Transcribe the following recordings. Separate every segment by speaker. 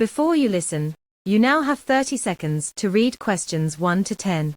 Speaker 1: Before you listen, you now have 30 seconds to read questions 1 to 10.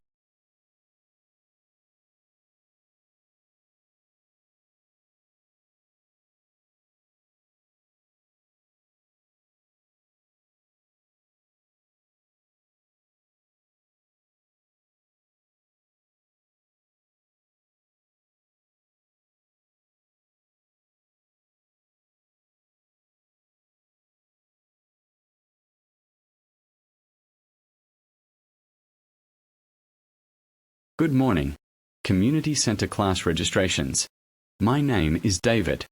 Speaker 2: Good morning. Community Center class registrations. My name is David.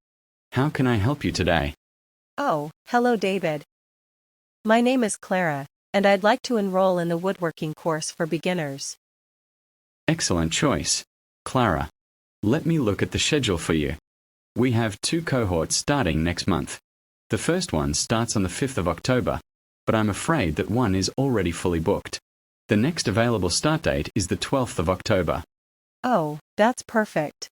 Speaker 2: How can I help you today?
Speaker 3: Oh, hello David. My name is Clara, and I'd like to enroll in the woodworking course for beginners.
Speaker 2: Excellent choice. Clara, let me look at the schedule for you. We have 2 cohorts starting next month. The first one starts on the 5th of October, but I'm afraid that one is already fully booked. The next available start date is the 12th of October.
Speaker 3: Oh, that's perfect.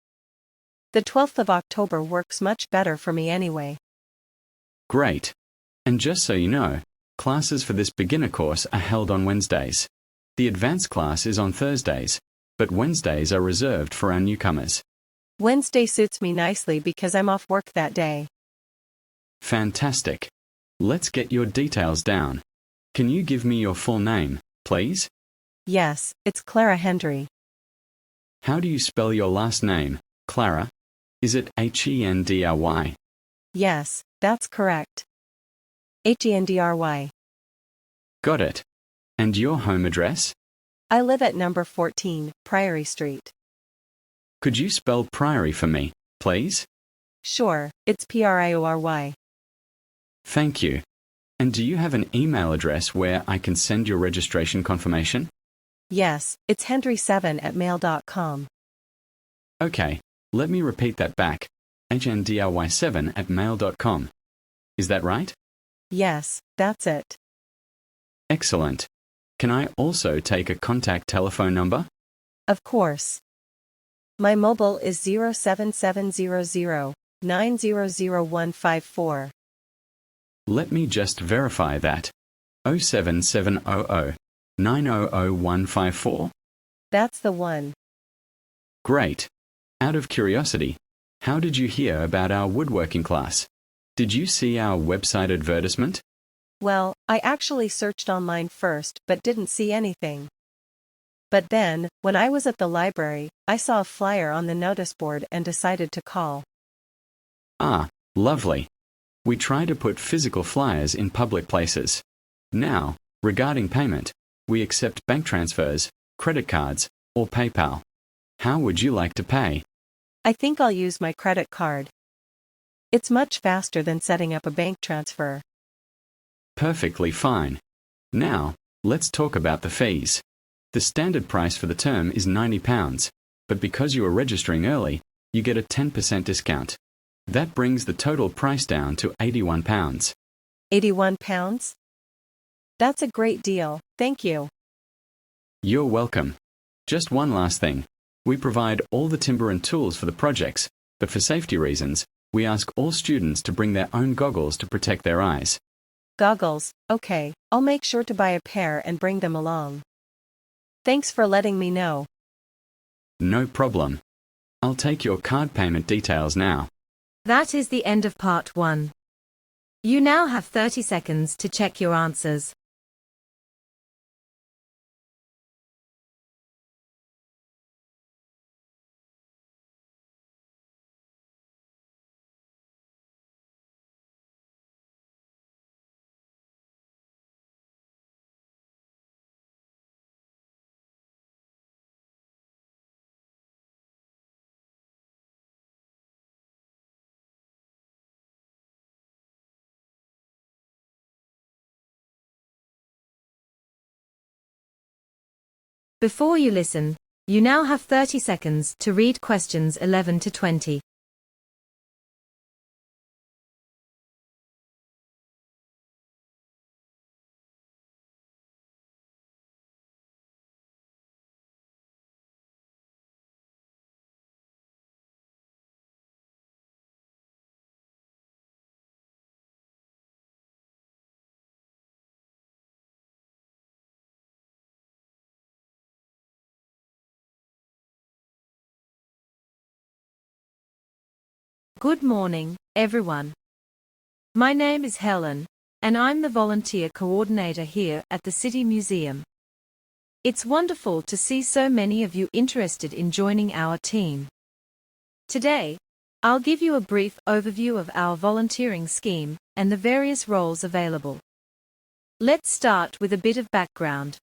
Speaker 3: The 12th of October works much better for me anyway.
Speaker 2: Great. And just so you know, classes for this beginner course are held on Wednesdays. The advanced class is on Thursdays, but Wednesdays are reserved for our newcomers.
Speaker 3: Wednesday suits me nicely because I'm off work that day.
Speaker 2: Fantastic. Let's get your details down. Can you give me your full name, please?
Speaker 3: Yes, it's Clara Hendry.
Speaker 2: How do you spell your last name, Clara? Is it Hendry?
Speaker 3: Yes, that's correct. Hendry.
Speaker 2: Got it. And your home address?
Speaker 3: I live at number 14, Priory Street.
Speaker 2: Could you spell Priory for me, please?
Speaker 3: Sure, it's Priory.
Speaker 2: Thank you. And do you have an email address where I can send your registration confirmation?
Speaker 3: Yes, it's hendry7@mail.com.
Speaker 2: Okay, let me repeat that back. hendry7@mail.com. Is that right?
Speaker 3: Yes, that's it.
Speaker 2: Excellent. Can I also take a contact telephone number?
Speaker 3: Of course. My mobile is 07700 900
Speaker 2: Let me just verify that. 07700 900
Speaker 3: That's the one.
Speaker 2: Great. Out of curiosity, how did you hear about our woodworking class? Did you see our website advertisement?
Speaker 3: Well, I actually searched online first but didn't see anything. But then, when I was at the library, I saw a flyer on the notice board and decided to call.
Speaker 2: Ah, lovely. We try to put physical flyers in public places. Now, regarding payment, we accept bank transfers, credit cards, or PayPal. How would you like to pay?
Speaker 3: I think I'll use my credit card. It's much faster than setting up a bank transfer.
Speaker 2: Perfectly fine. Now, let's talk about the fees. The standard price for the term is £90, but because you are registering early, you get a 10% discount. That brings the total price down to £81.
Speaker 3: £81? That's a great deal, thank you.
Speaker 2: You're welcome. Just one last thing. We provide all the timber and tools for the projects, but for safety reasons, we ask all students to bring their own goggles to protect their eyes.
Speaker 3: Goggles, okay, I'll make sure to buy a pair and bring them along. Thanks for letting me know.
Speaker 2: No problem. I'll take your card payment details now.
Speaker 1: That is the end of part 1. You now have 30 seconds to check your answers. Before you listen, you now have 30 seconds to read questions 11 to 20. Good morning, everyone. My name is Helen, and I'm the volunteer coordinator here at the City Museum. It's wonderful to see so many of you interested in joining our team. Today, I'll give you a brief overview of our volunteering scheme and the various roles available. Let's start with a bit of background.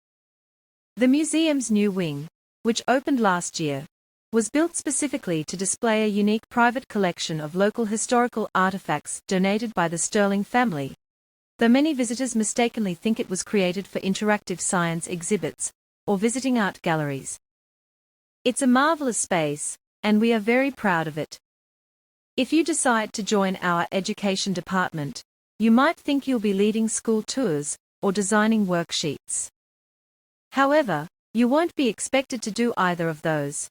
Speaker 1: The museum's new wing, which opened last year, was built specifically to display a unique private collection of local historical artifacts donated by the Sterling family, though many visitors mistakenly think it was created for interactive science exhibits or visiting art galleries. It's a marvelous space, and we are very proud of it. If you decide to join our education department, you might think you'll be leading school tours or designing worksheets. However, you won't be expected to do either of those.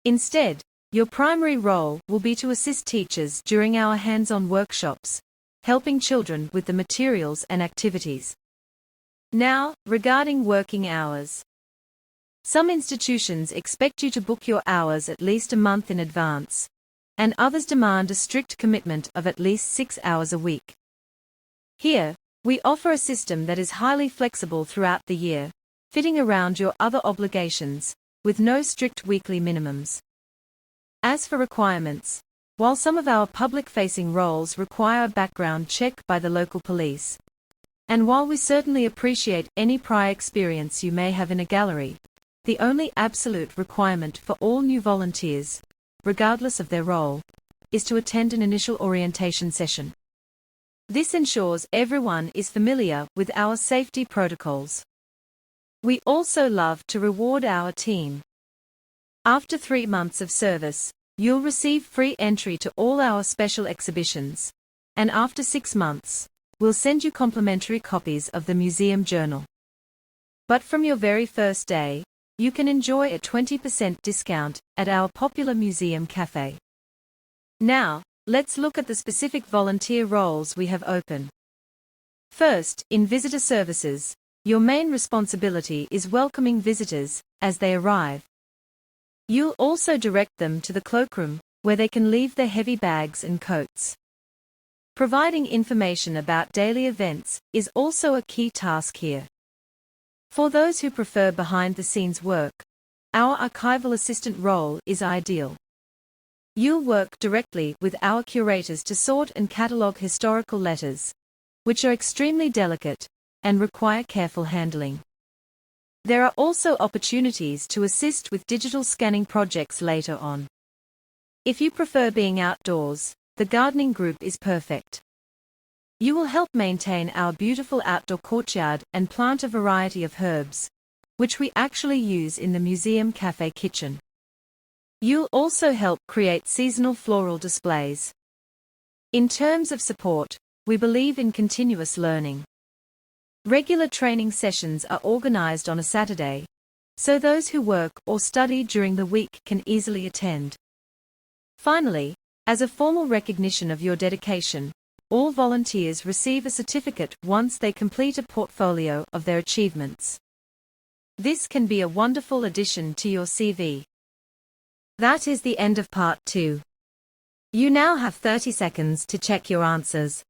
Speaker 1: Instead, your primary role will be to assist teachers during our hands-on workshops, helping children with the materials and activities. Now, regarding working hours. Some institutions expect you to book your hours at least a month in advance, and others demand a strict commitment of at least 6 hours a week. Here, we offer a system that is highly flexible throughout the year, fitting around your other obligations, with no strict weekly minimums. As for requirements, while some of our public-facing roles require a background check by the local police, and while we certainly appreciate any prior experience you may have in a gallery, the only absolute requirement for all new volunteers, regardless of their role, is to attend an initial orientation session. This ensures everyone is familiar with our safety protocols. We also love to reward our team. After 3 months of service, you'll receive free entry to all our special exhibitions, and after 6 months, we'll send you complimentary copies of the museum journal. But from your very first day, you can enjoy a 20% discount at our popular museum cafe. Now, let's look at the specific volunteer roles we have open. First, in visitor services, your main responsibility is welcoming visitors as they arrive. You'll also direct them to the cloakroom, where they can leave their heavy bags and coats. Providing information about daily events is also a key task here. For those who prefer behind-the-scenes work, our archival assistant role is ideal. You'll work directly with our curators to sort and catalogue historical letters, which are extremely delicate and require careful handling. There are also opportunities to assist with digital scanning projects later on. If you prefer being outdoors, the gardening group is perfect. You will help maintain our beautiful outdoor courtyard and plant a variety of herbs, which we actually use in the museum cafe kitchen. You'll also help create seasonal floral displays. In terms of support, we believe in continuous learning. Regular training sessions are organized on a Saturday, so those who work or study during the week can easily attend. Finally, as a formal recognition of your dedication, all volunteers receive a certificate once they complete a portfolio of their achievements. This can be a wonderful addition to your CV. That is the end of part 2. You now have 30 seconds to check your answers.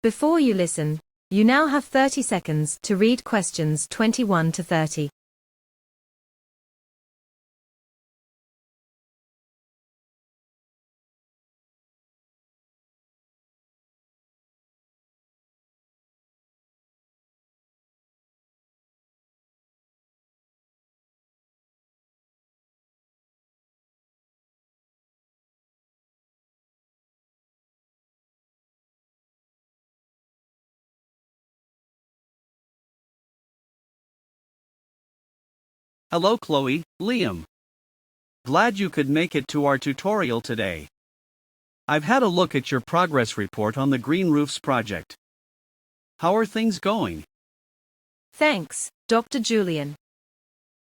Speaker 1: Before you listen, you now have 30 seconds to read questions 21 to 30.
Speaker 4: Hello, Chloe, Liam. Glad you could make it to our tutorial today. I've had a look at your progress report on the Green Roofs project. How are things going?
Speaker 1: Thanks, Dr. Julian.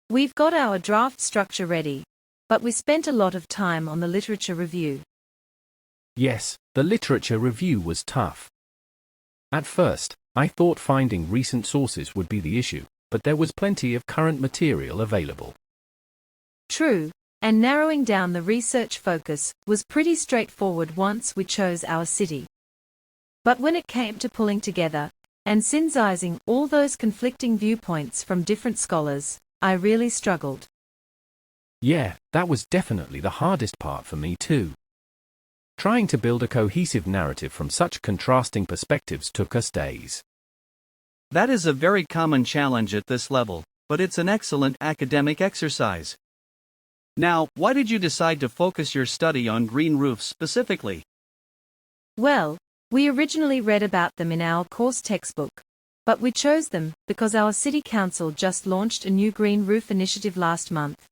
Speaker 1: We've got our draft structure ready, but we spent a lot of time on the literature review.
Speaker 5: Yes, the literature review was tough. At first, I thought finding recent sources would be the issue, but there was plenty of current material available.
Speaker 1: True, and narrowing down the research focus was pretty straightforward once we chose our city. But when it came to pulling together and synthesizing all those conflicting viewpoints from different scholars, I really struggled.
Speaker 5: Yeah, that was definitely the hardest part for me too. Trying to build a cohesive narrative from such contrasting perspectives took us days.
Speaker 4: That is a very common challenge at this level, but it's an excellent academic exercise. Now, why did you decide to focus your study on green roofs specifically?
Speaker 1: Well, we originally read about them in our course textbook, but we chose them because our city council just launched a new green roof initiative last month,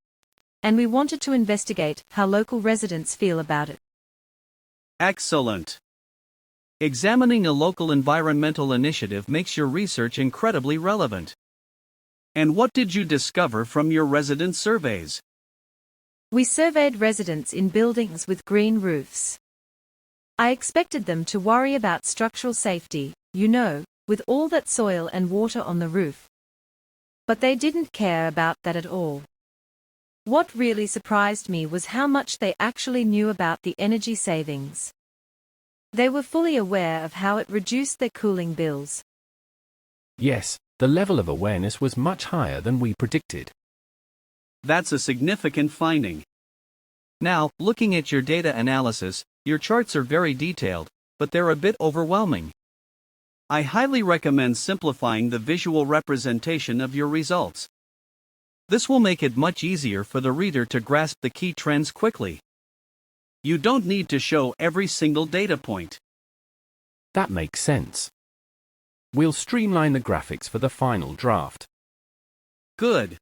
Speaker 1: and we wanted to investigate how local residents feel about it.
Speaker 4: Excellent. Examining a local environmental initiative makes your research incredibly relevant. And what did you discover from your resident surveys?
Speaker 1: We surveyed residents in buildings with green roofs. I expected them to worry about structural safety, with all that soil and water on the roof. But they didn't care about that at all. What really surprised me was how much they actually knew about the energy savings. They were fully aware of how it reduced their cooling bills.
Speaker 5: Yes, the level of awareness was much higher than we predicted.
Speaker 4: That's a significant finding. Now, looking at your data analysis, your charts are very detailed, but they're a bit overwhelming. I highly recommend simplifying the visual representation of your results. This will make it much easier for the reader to grasp the key trends quickly. You don't need to show every single data point.
Speaker 5: That makes sense. We'll streamline the graphics for the final draft.
Speaker 4: Good.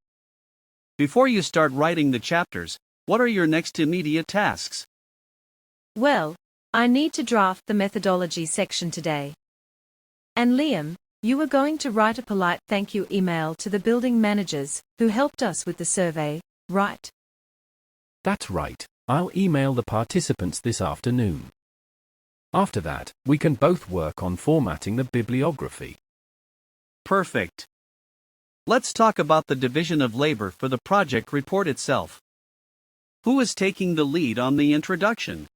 Speaker 4: Before you start writing the chapters, what are your next immediate tasks?
Speaker 1: Well, I need to draft the methodology section today. And Liam, you were going to write a polite thank you email to the building managers who helped us with the survey, right?
Speaker 5: That's right. I'll email the participants this afternoon. After that, we can both work on formatting the bibliography.
Speaker 4: Perfect. Let's talk about the division of labor for the project report itself. Who is taking the lead on the introduction?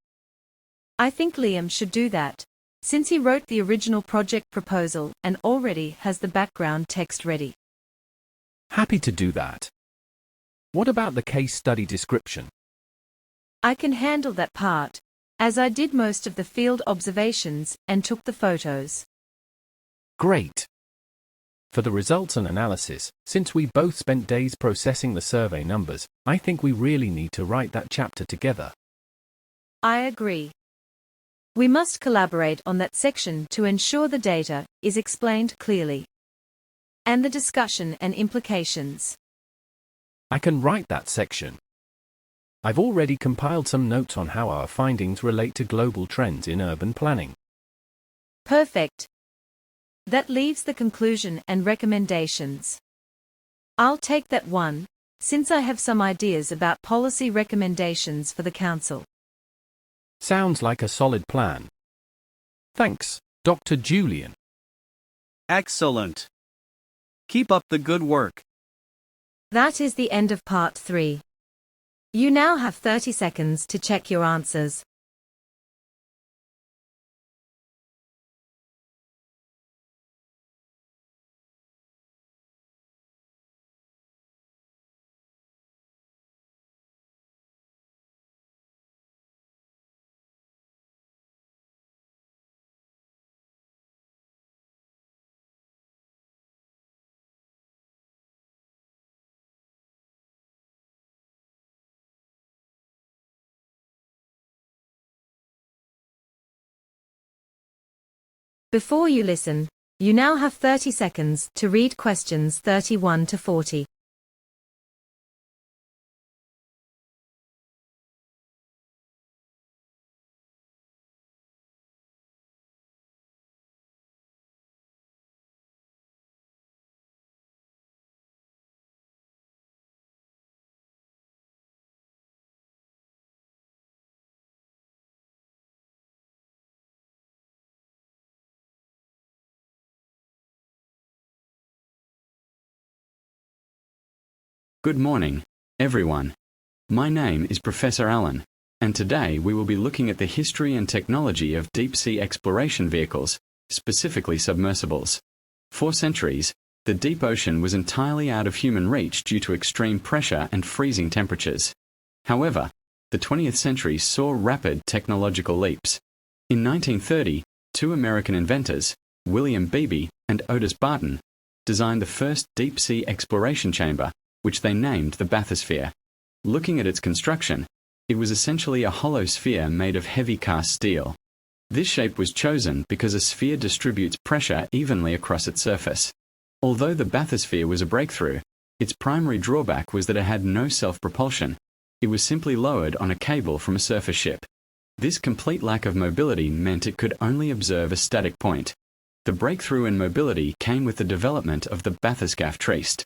Speaker 1: I think Liam should do that, since he wrote the original project proposal and already has the background text ready.
Speaker 5: Happy to do that. What about the case study description?
Speaker 1: I can handle that part, as I did most of the field observations and took the photos.
Speaker 5: Great. For the results and analysis, since we both spent days processing the survey numbers, I think we really need to write that chapter together.
Speaker 1: I agree. We must collaborate on that section to ensure the data is explained clearly. And the discussion and implications.
Speaker 5: I can write that section. I've already compiled some notes on how our findings relate to global trends in urban planning.
Speaker 1: Perfect. That leaves the conclusion and recommendations. I'll take that one, since I have some ideas about policy recommendations for the Council.
Speaker 5: Sounds like a solid plan. Thanks, Dr. Julian.
Speaker 4: Excellent. Keep up the good work.
Speaker 1: That is the end of part 3. You now have 30 seconds to check your answers. Before you listen, you now have 30 seconds to read questions 31 to 40.
Speaker 2: Good morning, everyone. My name is Professor Allen, and today we will be looking at the history and technology of deep-sea exploration vehicles, specifically submersibles. For centuries, the deep ocean was entirely out of human reach due to extreme pressure and freezing temperatures. However, the 20th century saw rapid technological leaps. In 1930, two American inventors, William Beebe and Otis Barton, designed the first deep-sea exploration chamber, which they named the bathysphere. Looking at its construction, it was essentially a hollow sphere made of heavy cast steel. This shape was chosen because a sphere distributes pressure evenly across its surface. Although the bathysphere was a breakthrough, its primary drawback was that it had no self-propulsion. It was simply lowered on a cable from a surface ship. This complete lack of mobility meant it could only observe a static point. The breakthrough in mobility came with the development of the bathyscaphe triste.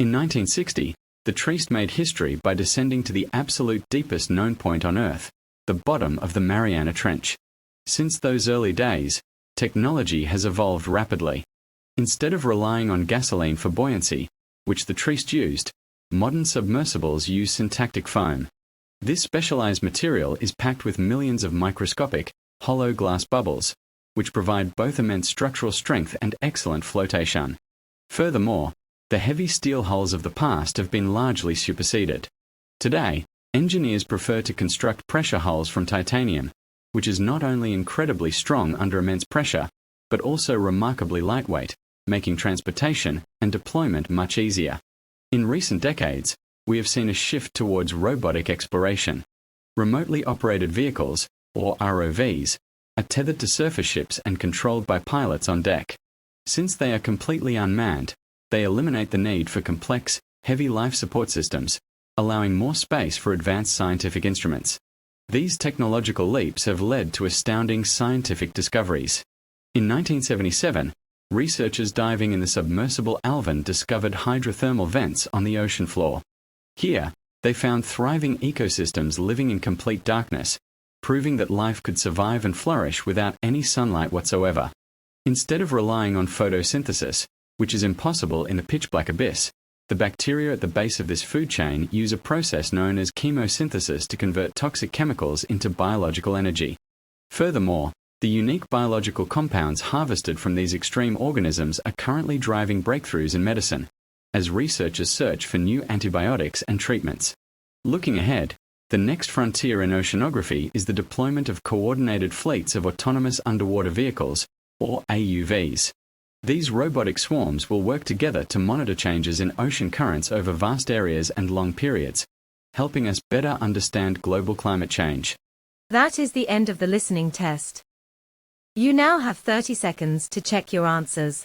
Speaker 2: In 1960, the triste made history by descending to the absolute deepest known point on Earth, the bottom of the Mariana Trench. Since those early days, technology has evolved rapidly. Instead of relying on gasoline for buoyancy, which the triste used, modern submersibles use syntactic foam. This specialized material is packed with millions of microscopic, hollow glass bubbles, which provide both immense structural strength and excellent flotation. Furthermore, the heavy steel hulls of the past have been largely superseded. Today, engineers prefer to construct pressure hulls from titanium, which is not only incredibly strong under immense pressure, but also remarkably lightweight, making transportation and deployment much easier. In recent decades, we have seen a shift towards robotic exploration. Remotely operated vehicles, or ROVs, are tethered to surface ships and controlled by pilots on deck. Since they are completely unmanned, they eliminate the need for complex, heavy life support systems, allowing more space for advanced scientific instruments. These technological leaps have led to astounding scientific discoveries. In 1977, researchers diving in the submersible Alvin discovered hydrothermal vents on the ocean floor. Here, they found thriving ecosystems living in complete darkness, proving that life could survive and flourish without any sunlight whatsoever. Instead of relying on photosynthesis, which is impossible in the pitch-black abyss, the bacteria at the base of this food chain use a process known as chemosynthesis to convert toxic chemicals into biological energy. Furthermore, the unique biological compounds harvested from these extreme organisms are currently driving breakthroughs in medicine, as researchers search for new antibiotics and treatments. Looking ahead, the next frontier in oceanography is the deployment of coordinated fleets of autonomous underwater vehicles, or AUVs. These robotic swarms will work together to monitor changes in ocean currents over vast areas and long periods, helping us better understand global climate change.
Speaker 1: That is the end of the listening test. You now have 30 seconds to check your answers.